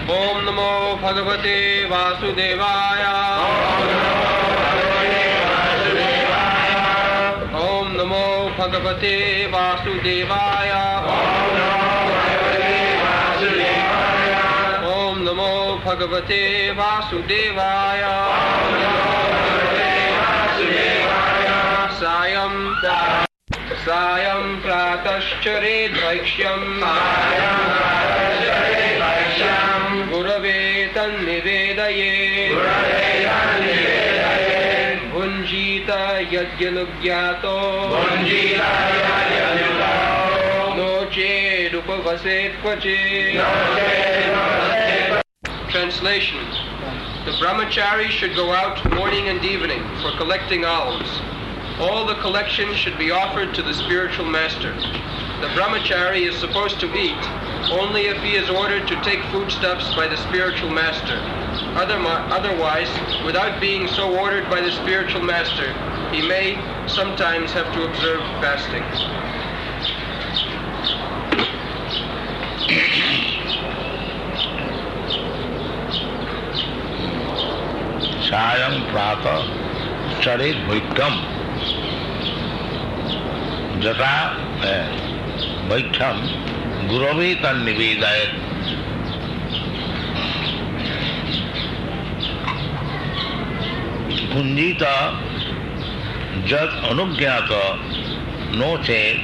ओम नमो भगवते वासुदेवाय। ओम नमो भगवते वासुदेवाय। ओम नमो भगवते वासुदेवाय। सायं प्रातश्चरेद्भक्ष्यम् गुरवे तन्निवेदये। भुञ्जीत यद्यनुज्ञातो नो चेदुपवसेत् क्वचित्। Translation. The brahmachari should go out morning and evening for collecting alms. All the collections should be offered to the spiritual master. The brahmachari is supposed to eat only if he is ordered to take foodstuffs by the spiritual master. Otherwise, without being so ordered by the spiritual master, he may sometimes have to observe fasting. Sayam prata charit bhikkham jata bhikkham gurave tan nivedayat. Punjita jat anugyata no chet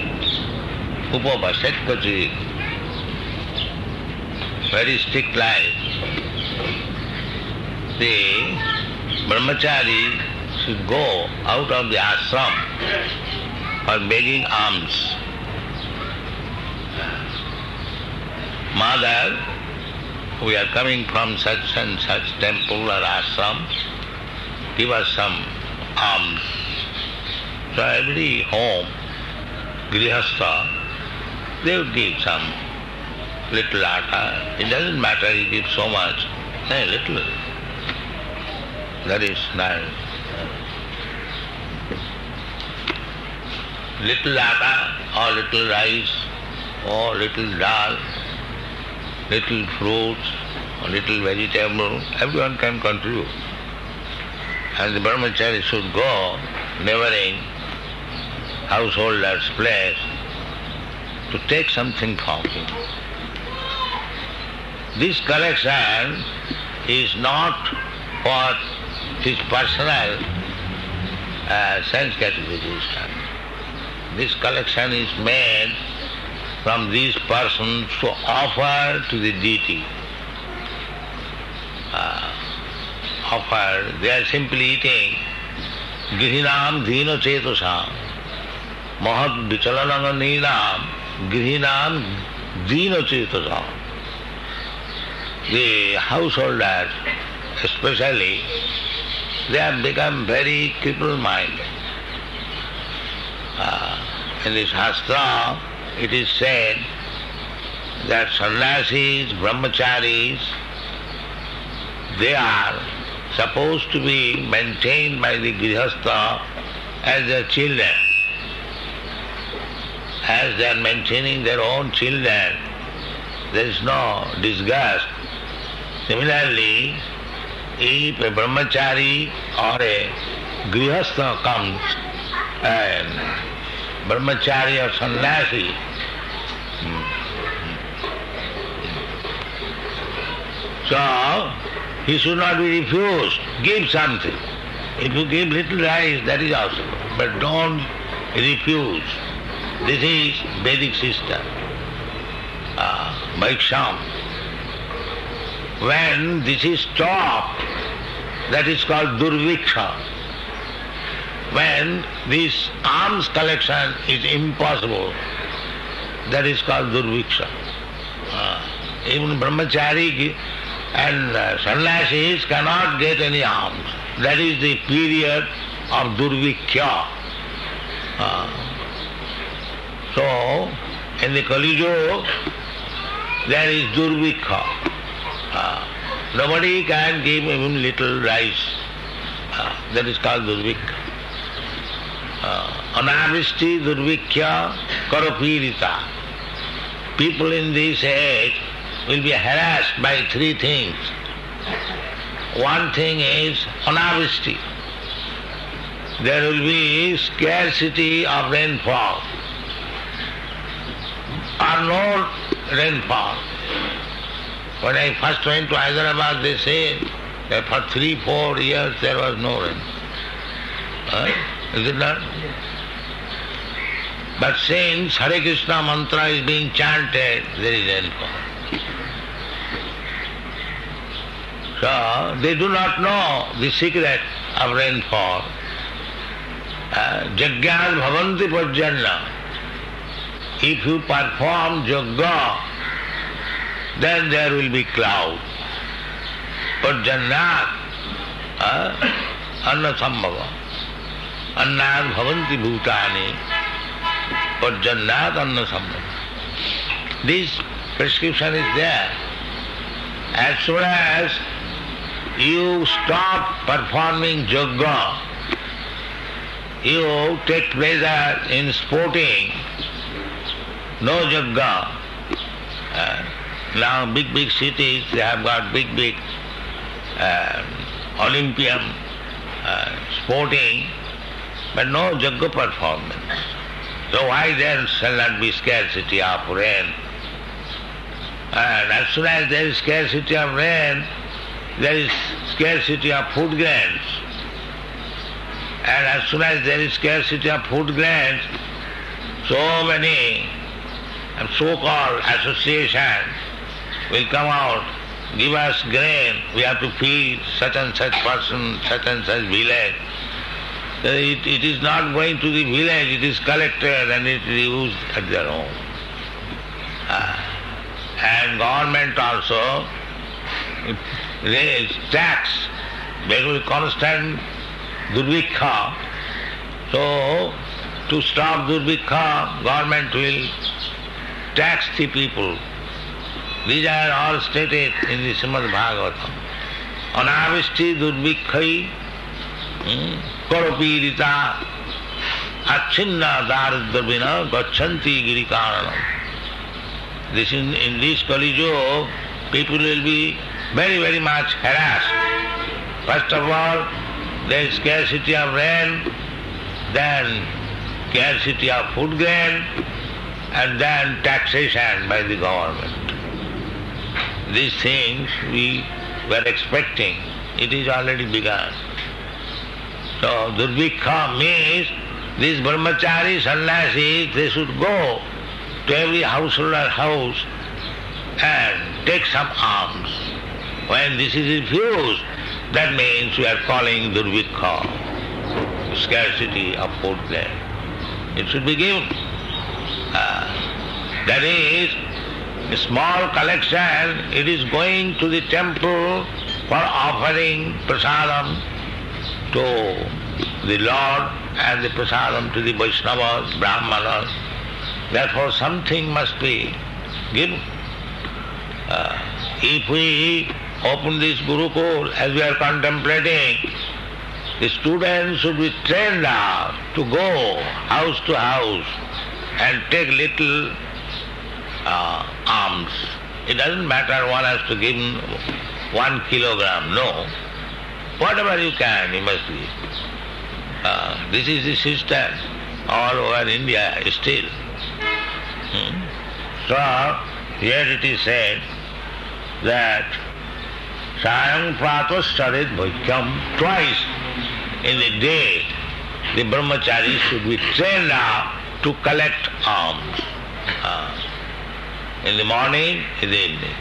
upavaset kvachit. Very strict life. The brahmachari should go out of the ashram for begging alms. Mother, we are coming from such and such temple or ashram, give us some alms. So every home, grihastha, they would give some little atta. It doesn't matter you give so much, little. That is nice. Little atta or little rice or little dal, little fruits or little vegetable, everyone can contribute. And the brahmachari should go neighboring householder's place to take something from him. This collection is not for his personal sense gratification. This collection is made from these persons to offer to the deity. They are simply eating grihinam dhina chetasam mahad vichalananga nilam grihinam dhina chetasam. The householders especially, they have become very cripple-minded. In the Shastra, it is said that sannyasis, brahmacharis, they are supposed to be maintained by the grihastha as their children. As they are maintaining their own children, there is no disgust. Similarly, if a brahmachari or a grihastha comes, and brahmachari or sannyasi, so he should not be refused. Give something. If you give little rice, that is also good. But don't refuse. This is Vedic system. Vaiksham. When this is stopped, that is called durviksha. When this alms collection is impossible, that is called durviksha. Even brahmachari and sannyasis cannot get any alms. That is the period of durvikya. So, in the Kali Yuga, there is durvikha. Nobody can give even little rice. That is called durvikha. Anavristi durvikya karapirita. People in this age, will be harassed by three things. One thing is anavristi. There will be scarcity of rainfall or no rainfall. When I first went to Hyderabad, they said that for 3-4 years there was no rain. Is it not? But since Hare Krishna mantra is being chanted, there is rainfall. So they do not know the secret of rainfall. Jagyad bhavanti pajjanna. If you perform yajna, then there will be cloud. Pajjannat anna sambhava. Annad bhavanti bhutani. Pajjannat anna sambhava. This prescription is there. As soon as you stop performing yajna, you take pleasure in sporting, no yajna. Now big cities, they have got big Olympian sporting, but no yajna performance. So why then shall not be scarcity of rain? And as soon as there is scarcity of rain, there is scarcity of food grains. And as soon as there is scarcity of food grains, so many so-called associations will come out, give us grain, we have to feed such and such person, such and such village. It is not going to the village, it is collected and it is used at their home. And government also raise tax. There will be constant durvikha. So, to stop durvikha, government will tax the people. These are all stated in the Srimad Bhagavatam. Anavristi durvikhai karopirita achinna daridravina gachanti girikaranam. This in this Kali Yuga, people will be very much harassed. First of all, there is scarcity of rain, then scarcity of food grain, and then taxation by the government. These things we were expecting. It is already begun. So durvikha means these brahmachari sannyasis, they should go to every householder house and take some alms. When this is refused, that means we are calling durvikha, scarcity of food grain. It should be given. That is, a small collection, it is going to the temple for offering prasadam to the Lord and the prasadam to the Vaishnavas, Brahmanas. Therefore something must be given. If we open this Gurukul, as we are contemplating, the students should be trained out to go house to house and take little alms. It doesn't matter one has to give 1 kilogram, no. Whatever you can, you must give. This is the system all over India still. So, here it is said that Sayam Pratos Charit Bhaikyam, twice in the day the brahmachari should be trained up to collect alms. In the morning, in the evening.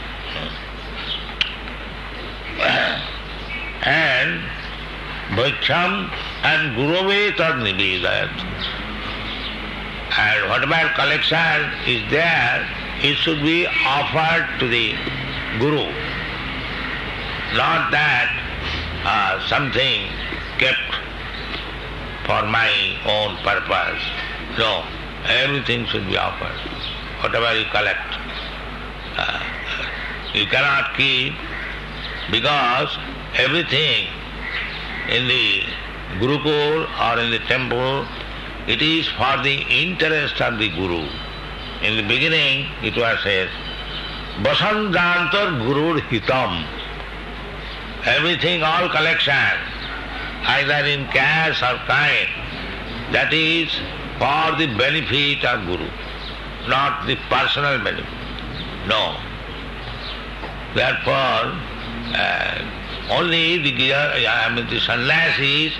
And Bhaikyam and Gurave tad nivedayat. And whatever collection is there, it should be offered to the Guru. Not that something kept for my own purpose. No, everything should be offered. Whatever you collect. You cannot keep, because everything in the Gurukul or in the temple, it is for the interest of the Guru. In the beginning it was said Vasandantar Gurur Hitam. Everything, all collection, either in cash or kind, that is for the benefit of Guru, not the personal benefit. No. Therefore, only the sannyasis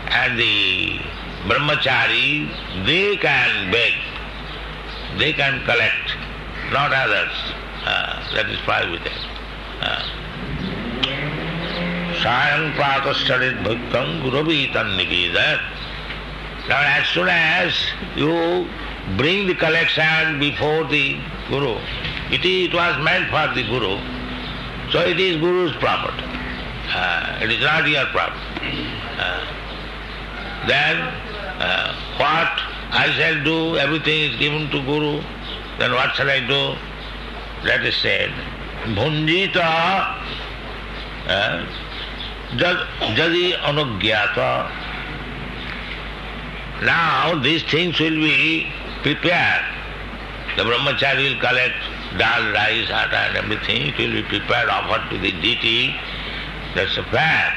and the brahmachari, they can beg, they can collect, not others. That is prohibited. Sayang pratastarit bhakkam guravitan nikidar. Now as soon as you bring the collection before the Guru, it was meant for the Guru, so it is Guru's property. It is not your property. Then what I shall do, everything is given to Guru, then what shall I do? That is said, bhunjita jadi anugyata. Now these things will be prepared. The brahmachari will collect dal, rice, atta and everything. It will be prepared, offered to the deity. That's a fact.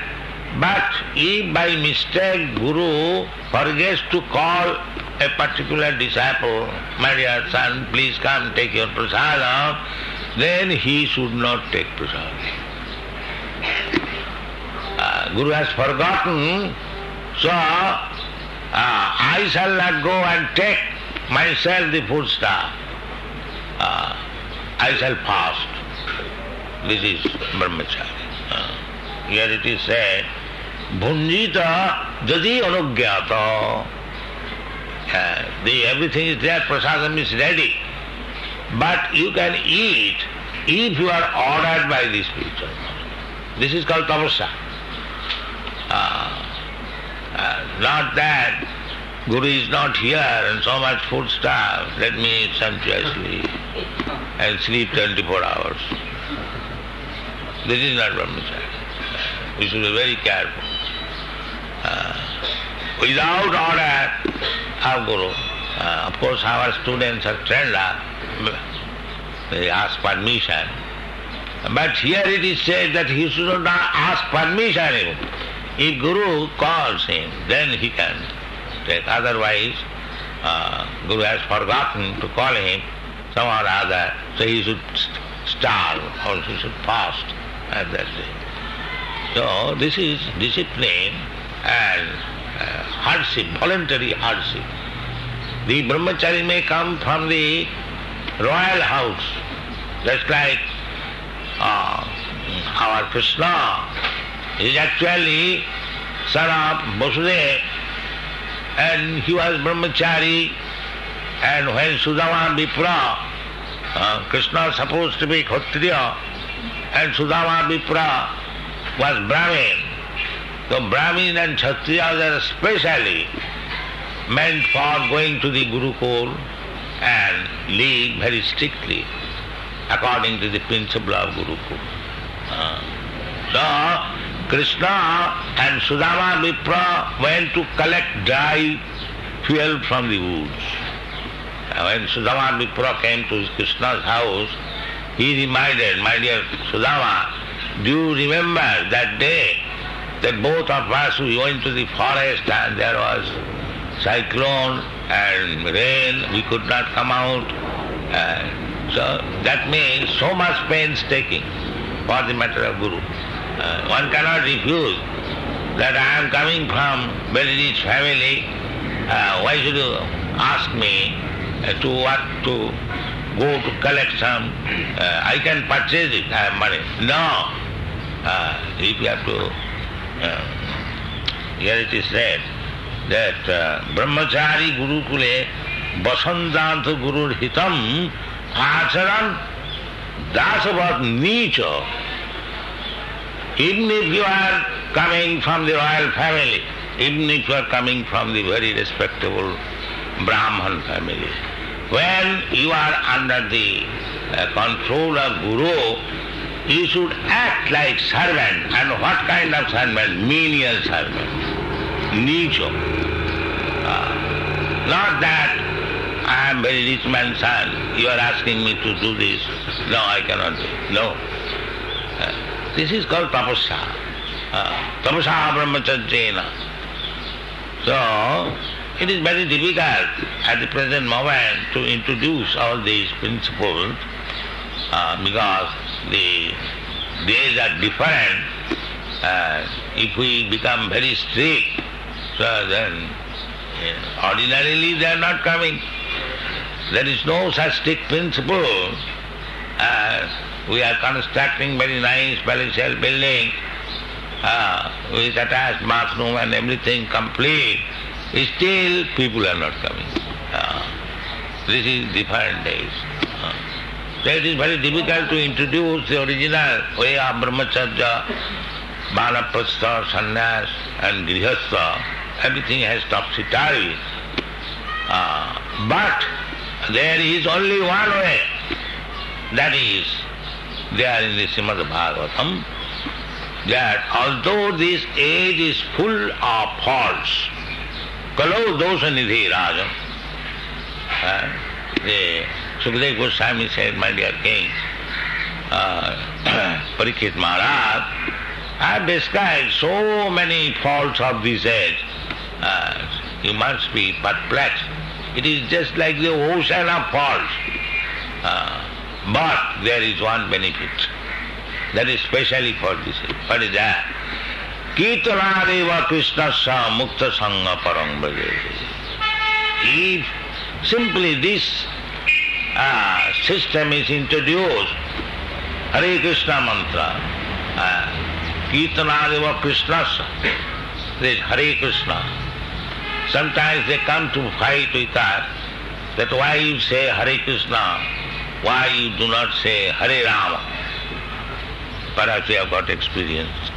But if by mistake Guru forgets to call a particular disciple, my dear son, please come take your prasadam, then he should not take prasadam. Guru has forgotten, so I shall not go and take myself the food stuff. I shall fast. This is brahmachari. Here it is said, bhunjita jadi anugyata. Everything is there, prasadam is ready. But you can eat if you are ordered by the spiritual master. This is called tapasya. Not that Guru is not here and so much food stuff, let me eat sumptuously and sleep 24 hours. This is not brahmacharya. We should be very careful. Without order of Guru, of course our students are trained up, they ask permission. But here it is said that he should not ask permission even. If Guru calls him, then he can take. Otherwise, Guru has forgotten to call him somehow or other, so he should starve or he should fast at that day. So this is discipline and hardship, voluntary hardship. The brahmachari may come from the royal house, just like our Krishna is actually son of Vasudeva, and he was brahmachari, and when Sudama Vipra, Krishna was supposed to be Kshatriya, and Sudama Vipra was Brahmin. So Brahmin and Kshatriyas are specially meant for going to the Gurukul and live very strictly according to the principle of Gurukul. So Krishna and Sudama Vipra went to collect dry fuel from the woods. When Sudama Vipra came to Krishna's house, he reminded, my dear Sudama, do you remember that day that both of us we went to the forest and there was cyclone and rain, we could not come out. So that means so much painstaking for the matter of Guru. One cannot refuse that I am coming from very rich family. Why should you ask me to go to collect some? I can purchase it, I have money. No. If you have to, here it is said that brahmachari gurukule vasandanta gurur hitam acharan dasavat nicha. Even if you are coming from the royal family, even if you are coming from the very respectable Brahman family, when you are under the control of Guru, you should act like servant. And what kind of servant? Menial servant. Nicho. Not that I am very rich man's son, you are asking me to do this. No, I cannot do it. No. This is called tapasya. Tapasya brahmacharjena. So, it is very difficult at the present moment to introduce all these principles because the days are different. If we become very strict, so then ordinarily they are not coming. There is no such strict principle. We are constructing very nice palatial building with attached bathroom and everything complete. Still people are not coming. This is different days. So it is very difficult to introduce the original way of brahmacharya, vanaprastha, sannyas and grihastha. Everything has topsy-turvy. But there is only one way. That is, there in the Srimad Bhagavatam, that although this age is full of faults, Kalo dosha nidhi Rajan, the Sukadeva Goswami said, my dear king, Parikshit Maharaj, I have described so many faults of this age. You must be perplexed. It is just like the ocean of faults. But there is one benefit. That is specially for this age. What is that? Kirtanadeva Krishnasya Mukta Sangha Parang Bhaje. If simply this system is introduced, Hare Krishna mantra, Kirtanadeva Krishnasya, this Hare Krishna. Sometimes they come to fight with us that why you say Hare Krishna, why you do not say Hare Rama. Perhaps you have got experience.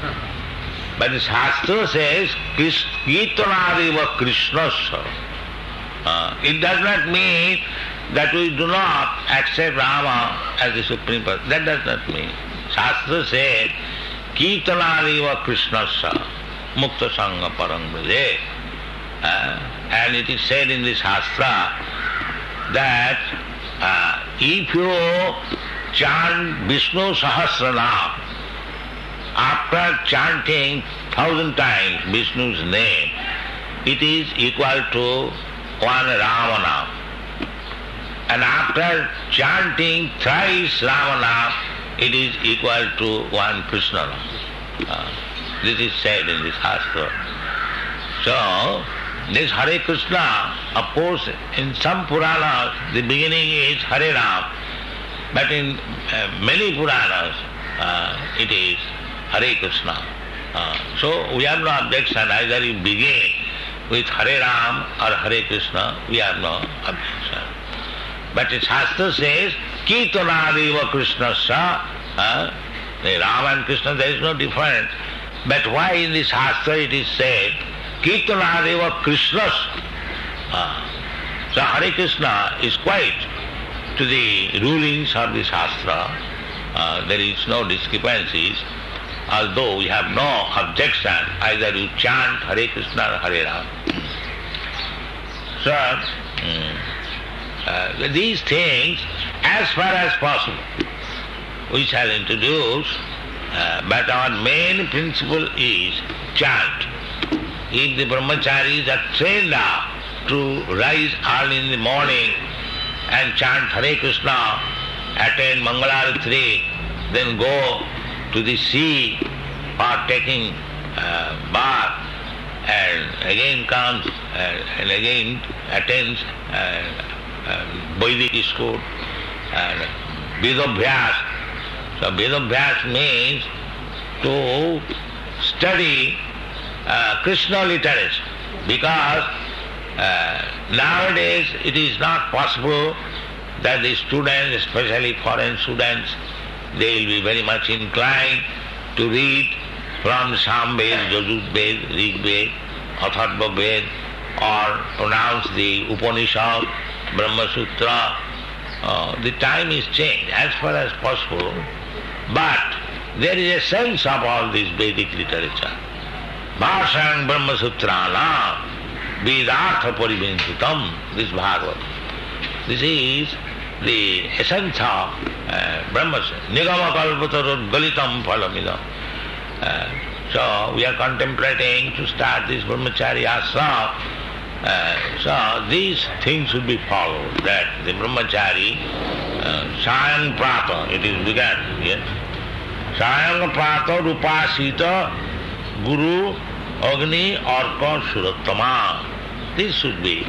But the Shastra says, Kirtanadeva Krishnasya. It does not mean that we do not accept Rama as the Supreme Person. That does not mean. Shastra says, Kirtanadeva Krishnasya Mukta Sangha Parang Bhaje. And it is said in the Shastra that if you chant Vishnu Sahasranam, after chanting 1,000 times Vishnu's name, it is equal to one Ramanam. And after chanting thrice Ramanam, it is equal to one Krishnanam. This is said in the Shastra. So, this Hare Krishna, of course, in some Puranas, the beginning is Hare Ram, but in many Puranas, it is Hare Krishna. So we have no objection, either you begin with Hare Ram or Hare Krishna, we have no objection. But the Shastra says, Kirtanadeva Krishnasya, the Ram and Krishna, there is no difference. But why in the Shastra it is said, Kirtanadeva Krishnasya? So Hare Krishna is quite to the rulings of the Shastra. There is no discrepancies. Although we have no objection, either you chant Hare Krishna or Hare Ram. So, these things, as far as possible, we shall introduce, but our main principle is chant. If the brahmacharis are trained up to rise early in the morning and chant Hare Krishna, attend Mangalarati, then go to the sea for taking bath, and again comes and again attends Vedic school and Vedabhyas. So Vedabhyas means to study Krishna literature, because nowadays it is not possible that the students, especially foreign students, they will be very much inclined to read from Samved, Yajurved, Rigved, Atharvaved, or pronounce the Upanishad, Brahma Sutra. The time is changed as far as possible, but there is a sense of all this Vedic literature. Bhashan Brahma Sutrana Vedartha Parivinsitam, this Bhagavad. This is the essence of Brahmacharya. Nigama kalpatarot galitam phalamidam. So we are contemplating to start this Brahmacharya ashram. So these things should be followed, that the Brahmachari, Sayang Prata, it is began, yes? Sayang Prata Rupasita Guru Agni Arpa Surattama. This should be